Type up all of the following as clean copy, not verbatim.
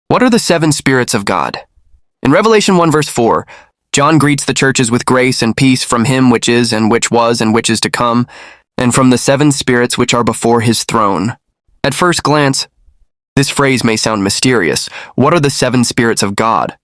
What are the seven spirits of God? In Revelation 1 verse 4, John greets the churches with grace and peace from him which is and which was and which is to come, and from the seven spirits which are before his throne. At first glance, this phrase may sound mysterious. What are the seven spirits of God?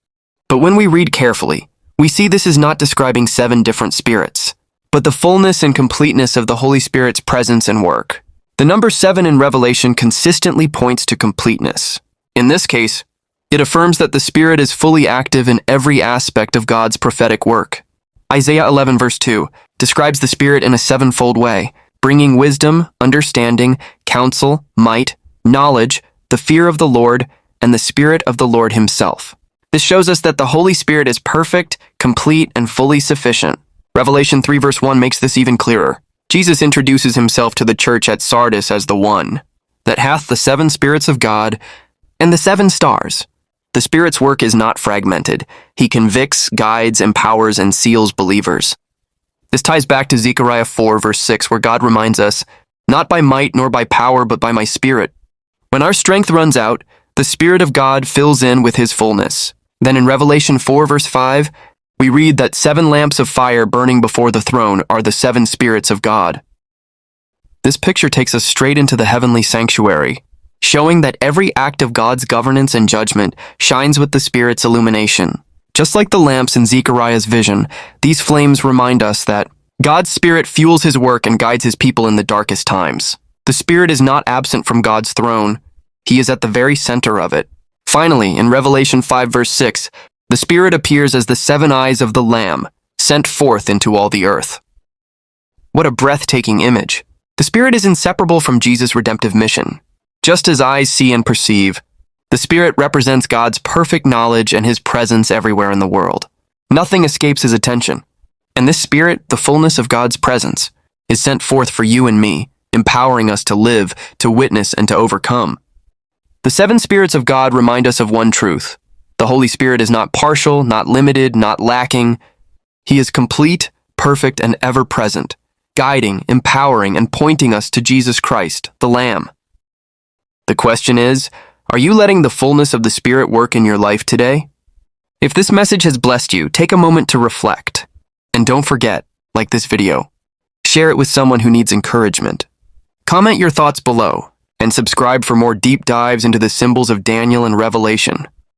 But when we read carefully, we see this is not describing seven different spirits, but the fullness and completeness of the Holy Spirit's presence and work. The number 7 in Revelation consistently points to completeness. In this case, it affirms that the Spirit is fully active in every aspect of God's prophetic work. Isaiah 11 verse 2 describes the Spirit in a sevenfold way, bringing wisdom, understanding, counsel, might, knowledge, the fear of the Lord, and the Spirit of the Lord himself. This shows us that the Holy Spirit is perfect, complete, and fully sufficient. Revelation 3 verse 1 makes this even clearer. Jesus introduces himself to the church at Sardis as the one that hath the seven spirits of God and the 7 stars. The Spirit's work is not fragmented. He convicts, guides, empowers, and seals believers. This ties back to Zechariah 4 verse 6, where God reminds us, "Not by might nor by power, but by my Spirit." When our strength runs out, the Spirit of God fills in with his fullness. Then in Revelation 4 verse 5, we read that 7 lamps of fire burning before the throne are the 7 spirits of God. This picture takes us straight into the heavenly sanctuary, showing that every act of God's governance and judgment shines with the Spirit's illumination. Just like the lamps in Zechariah's vision, these flames remind us that God's Spirit fuels his work and guides his people in the darkest times. The Spirit is not absent from God's throne. He is at the very center of it. Finally, in Revelation 5 verse 6, the Spirit appears as the 7 eyes of the Lamb, sent forth into all the earth. What a breathtaking image. The Spirit is inseparable from Jesus' redemptive mission. Just as eyes see and perceive, the Spirit represents God's perfect knowledge and his presence everywhere in the world. Nothing escapes his attention. And this Spirit, the fullness of God's presence, is sent forth for you and me, empowering us to live, to witness, and to overcome. The 7 spirits of God remind us of one truth. The Holy Spirit is not partial, not limited, not lacking. He is complete, perfect, and ever-present, guiding, empowering, and pointing us to Jesus Christ, the Lamb. The question is, are you letting the fullness of the Spirit work in your life today? If this message has blessed you, take a moment to reflect. And don't forget, like this video, share it with someone who needs encouragement. Comment your thoughts below, and subscribe for more deep dives into the symbols of Daniel and Revelation.